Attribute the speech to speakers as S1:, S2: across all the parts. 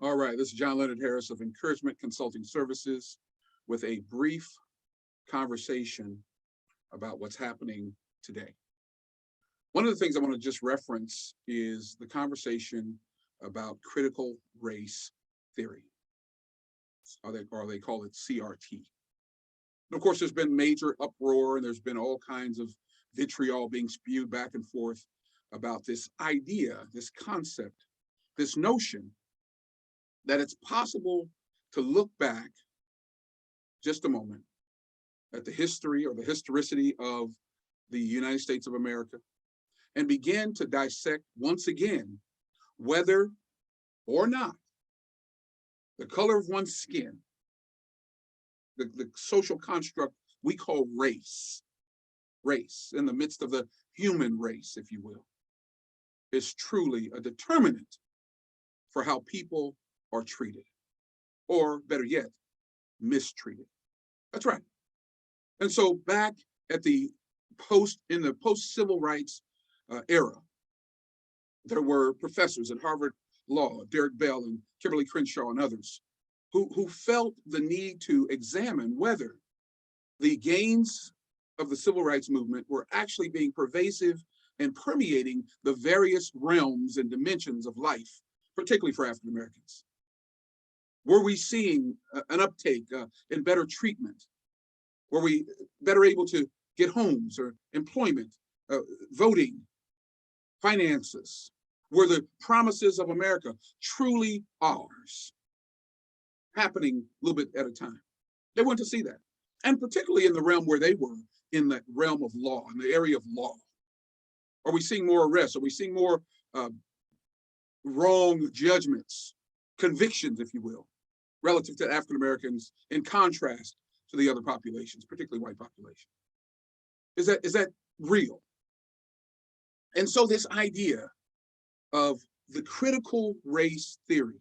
S1: All right, this is John Leonard Harris of Encouragement Consulting Services with a brief conversation about what's happening today. One of the things I want to just reference is the conversation about critical race theory, or they call it CRT. And of course, there's been major uproar and there's been all kinds of vitriol being spewed back and forth about this idea, this concept, this notion that it's possible to look back just a moment at the history or the historicity of the United States of America and begin to dissect once again whether or not the color of one's skin, the social construct we call race in the midst of the human race, if you will, is truly a determinant for how people are treated, or better yet, mistreated. That's right. And so back at the post-civil rights era, there were professors at Harvard Law, Derek Bell and Kimberly Crenshaw and others, who felt the need to examine whether the gains of the civil rights movement were actually being pervasive and permeating the various realms and dimensions of life, particularly for African Americans. Were we seeing an uptake in better treatment? Were we better able to get homes or employment, voting, finances? Were the promises of America truly ours, happening a little bit at a time? They wanted to see that. And particularly in the realm where they were, in the realm of law, in the area of law. Are we seeing more arrests? Are we seeing more wrong judgments, convictions, if you will, relative to African Americans in contrast to the other populations, particularly white population? Is that real? And so this idea of the critical race theory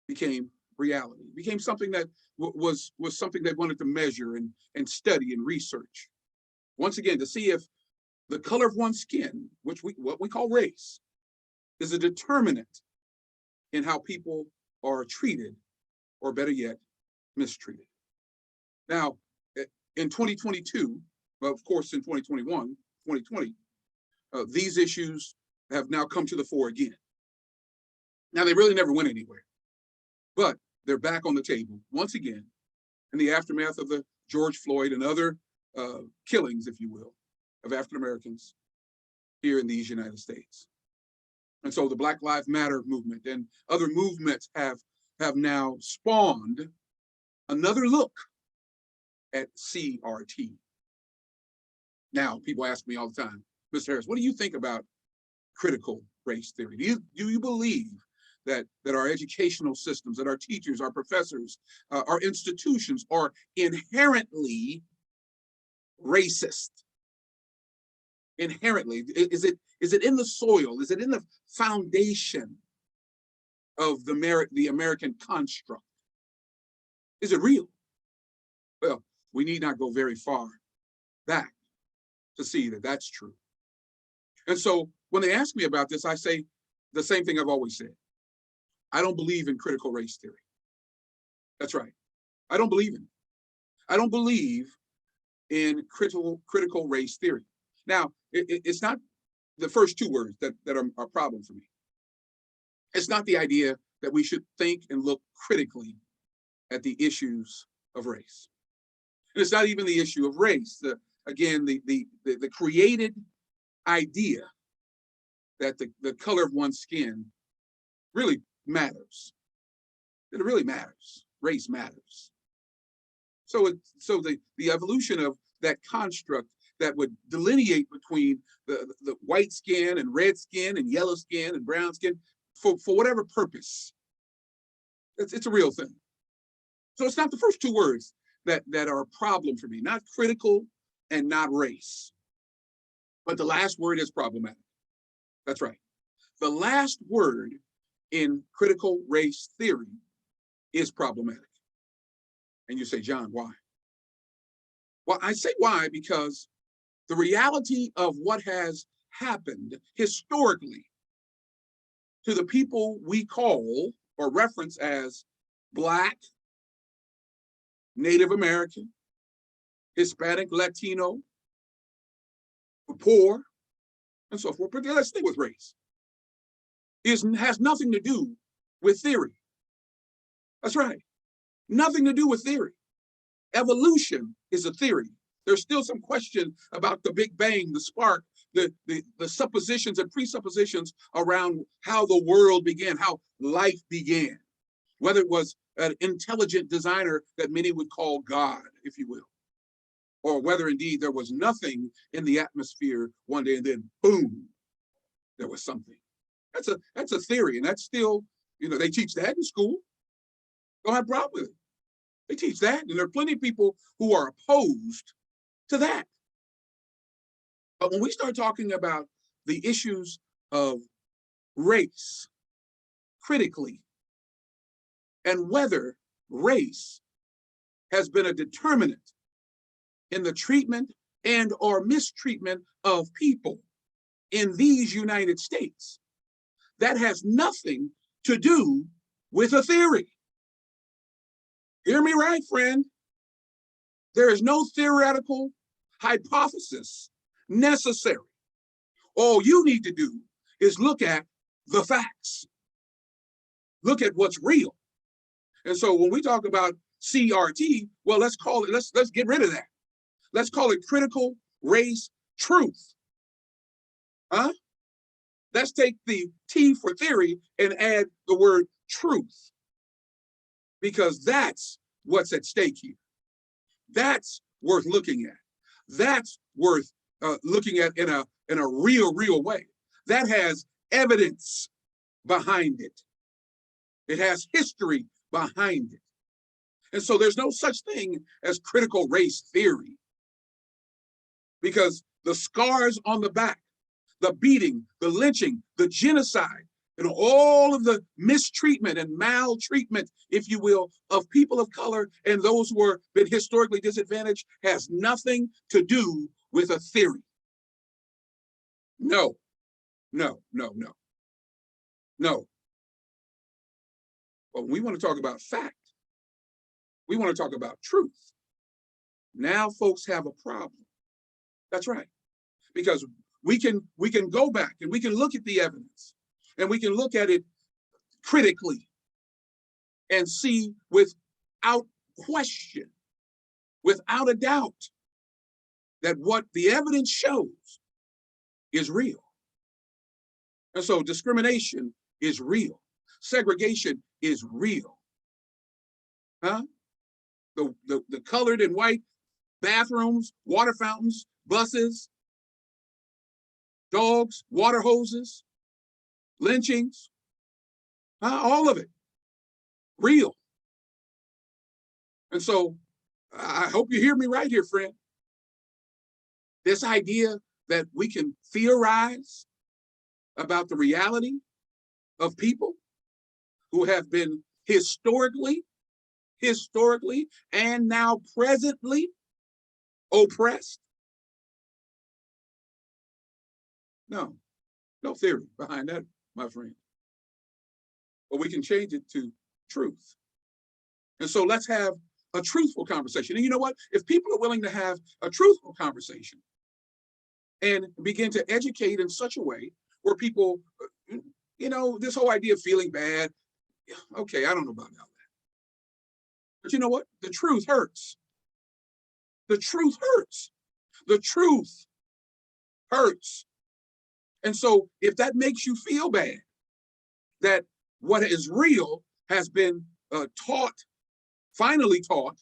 S1: became reality, became something that was something they wanted to measure and study and research. Once again, to see if the color of one's skin, what we call race, is a determinant in how people are treated, or better yet, mistreated. Now, in 2022, well, of course, in 2021, 2020, these issues have now come to the fore again. Now, they really never went anywhere, but they're back on the table once again in the aftermath of the George Floyd and other killings, if you will, of African Americans here in these United States. And so the Black Lives Matter movement and other movements have now spawned another look at CRT. Now, people ask me all the time, Mr. Harris, what do you think about critical race theory? Do you believe that our educational systems, that our teachers, our professors, our institutions are inherently racist? Inherently, is it in the soil? Is it in the foundation of the American construct? Is it real? Well, we need not go very far back to see that that's true. And so when they ask me about this, I say the same thing I've always said. I don't believe in critical race theory. That's right. I don't believe in it. I don't believe in critical race theory. Now, it's not the first two words that are a problem for me. It's not the idea that we should think and look critically at the issues of race. And it's not even the issue of race. The created idea that the color of one's skin really matters. It really matters. Race matters. So the evolution of that construct that would delineate between the white skin and red skin and yellow skin and brown skin for whatever purpose, it's a real thing. So it's not the first two words that are a problem for me, not critical and not race. But the last word is problematic. That's right. The last word in critical race theory is problematic. And you say, John, why? Well, I say why because the reality of what has happened historically to the people we call or referenced as Black, Native American, Hispanic, Latino, poor, and so forth. But let's stay with race. Has nothing to do with theory. That's right. Nothing to do with theory. Evolution is a theory. There's still some question about the Big Bang, the spark, the suppositions and presuppositions around how the world began, how life began, whether it was an intelligent designer that many would call God, if you will, or whether indeed there was nothing in the atmosphere one day and then boom, there was something. That's a theory, and that's still, they teach that in school. Don't have a problem with it. They teach that, and there are plenty of people who are opposed to that. But when we start talking about the issues of race critically, and whether race has been a determinant in the treatment and or mistreatment of people in these United States, that has nothing to do with a theory. Hear me right, friend. There is no theoretical hypothesis necessary. All you need to do is look at the facts. Look at what's real. And so when we talk about CRT, well, let's get rid of that. Let's call it critical race truth. Huh? Let's take the T for theory and add the word truth, because that's what's at stake here. That's worth looking at. That's worth looking at in a real way. That has evidence behind it. It has history behind it. And so there's no such thing as critical race theory, because the scars on the back, the beating, the lynching, the genocide, and all of the mistreatment and maltreatment, if you will, of people of color and those who have been historically disadvantaged has nothing to do with a theory. No. But we want to talk about fact. We want to talk about truth. Now folks have a problem. That's right. Because we can go back and we can look at the evidence and we can look at it critically and see without question, without a doubt, that what the evidence shows is real. And so discrimination is real. Segregation is real. Huh? The colored and white bathrooms, water fountains, buses, dogs, water hoses, lynchings, all of it, real. And so I hope you hear me right here, friend. This idea that we can theorize about the reality of people who have been historically, and now presently oppressed. No theory behind that, my friend. But we can change it to truth. And so let's have a truthful conversation. And you know what? If people are willing to have a truthful conversation and begin to educate in such a way where people, this whole idea of feeling bad, okay, I don't know about that. But you know what? The truth hurts. The truth hurts. The truth hurts. And so if that makes you feel bad, that what is real has been finally taught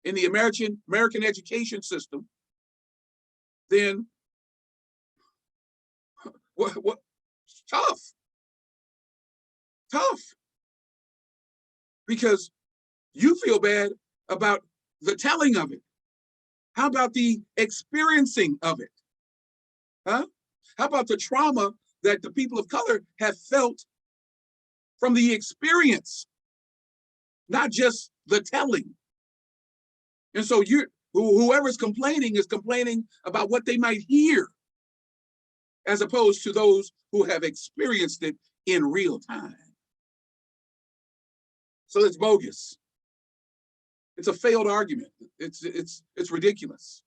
S1: in the American education system, then what? Tough. Because you feel bad about the telling of it. How about the experiencing of it? Huh? How about the trauma that the people of color have felt from the experience, not just the telling? And so whoever's complaining is complaining about what they might hear, as opposed to those who have experienced it in real time. So it's bogus. It's a failed argument. It's ridiculous,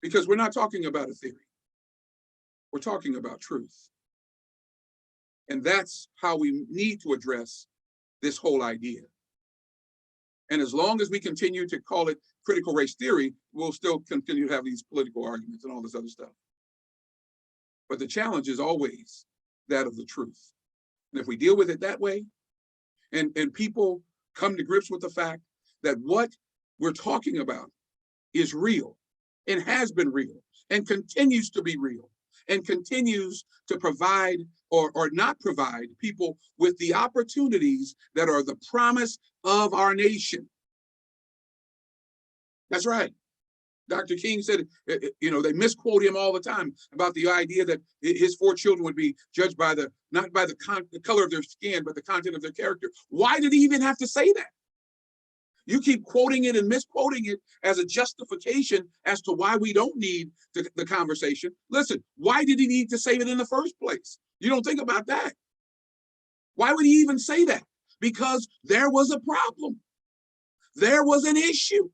S1: because we're not talking about a theory. We're talking about truth. And that's how we need to address this whole idea. And as long as we continue to call it critical race theory, we'll still continue to have these political arguments and all this other stuff. But the challenge is always that of the truth. And if we deal with it that way, and people come to grips with the fact that what we're talking about is real and has been real and continues to be real and continues to provide or not provide people with the opportunities that are the promise of our nation. That's right. Dr. King said, they misquote him all the time about the idea that his 4 children would be judged by not by the color of their skin, but the content of their character. Why did he even have to say that? You keep quoting it and misquoting it as a justification as to why we don't need the conversation. Listen, why did he need to say it in the first place? You don't think about that. Why would he even say that? Because there was a problem. There was an issue.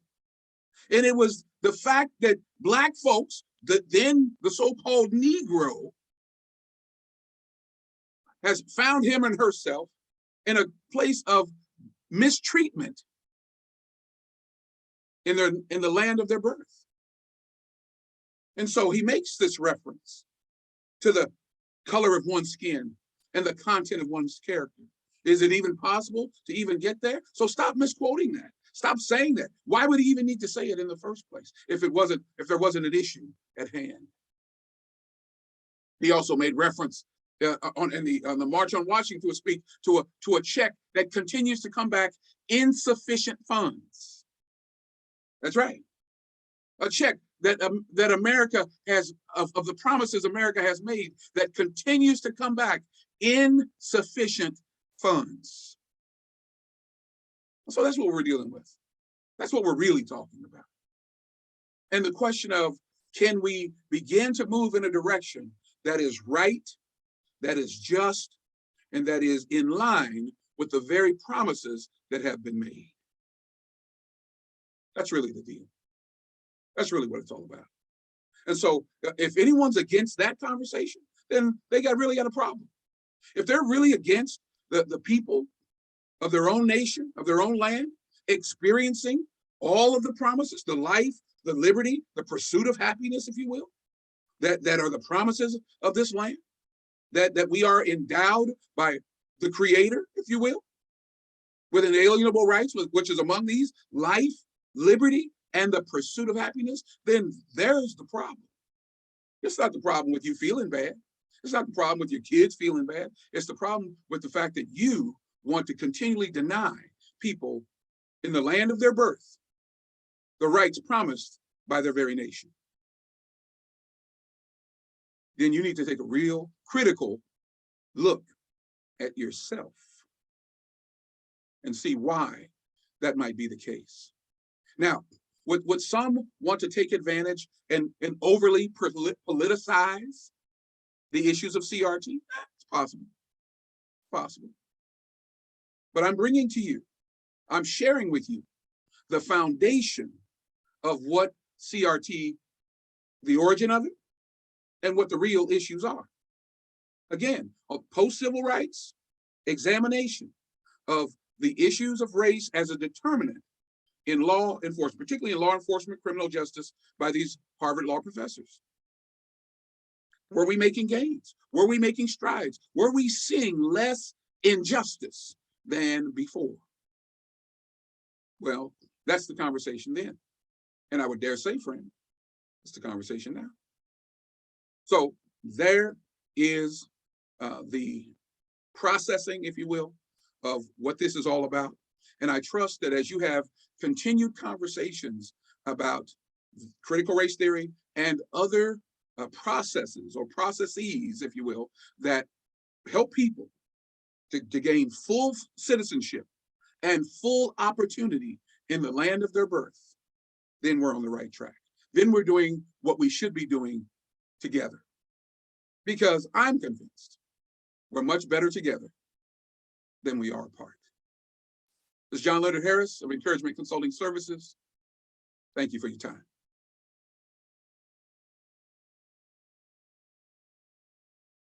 S1: And it was the fact that Black folks, then the so-called Negro, has found him and herself in a place of mistreatment in the land of their birth. And so he makes this reference to the color of one's skin and the content of one's character. Is it even possible to even get there? So stop misquoting that. Stop saying that. Why would he even need to say it in the first place if there wasn't an issue at hand? He also made reference on the March on Washington to speak to a check that continues to come back insufficient funds. That's right. A check that America has, of the promises America has made, that continues to come back insufficient funds. So that's what we're dealing with. That's what we're really talking about. And the question of, can we begin to move in a direction that is right, that is just, and that is in line with the very promises that have been made? That's really the deal. That's really what it's all about. And so if anyone's against that conversation, then they really got a problem. If they're really against the people of their own nation, of their own land, experiencing all of the promises, the life, the liberty, the pursuit of happiness, if you will, that are the promises of this land, that we are endowed by the Creator, if you will, with inalienable rights, which is among these life, liberty, and the pursuit of happiness, then there's the problem. It's not the problem with you feeling bad. It's not the problem with your kids feeling bad. It's the problem with the fact that you want to continually deny people in the land of their birth the rights promised by their very nation. Then you need to take a real critical look at yourself and see why that might be the case. Now, would some want to take advantage and overly politicize the issues of CRT? It's possible. Possible. But I'm bringing to you, I'm sharing with you the foundation of what CRT, the origin of it, and what the real issues are. Again, a post-civil rights examination of the issues of race as a determinant in law enforcement, particularly in law enforcement, criminal justice, by these Harvard law professors. Were we making gains? Were we making strides? Were we seeing less injustice than before? Well, that's the conversation then. And I would dare say, friend, it's the conversation now. So there is the processing, if you will, of what this is all about. And I trust that as you have continued conversations about critical race theory and other processes or processes, if you will, that help people to gain full citizenship and full opportunity in the land of their birth, then we're on the right track. Then we're doing what we should be doing together. Because I'm convinced we're much better together than we are apart. This is John Leonard Harris of Encouragement Consulting Services. Thank you for your time.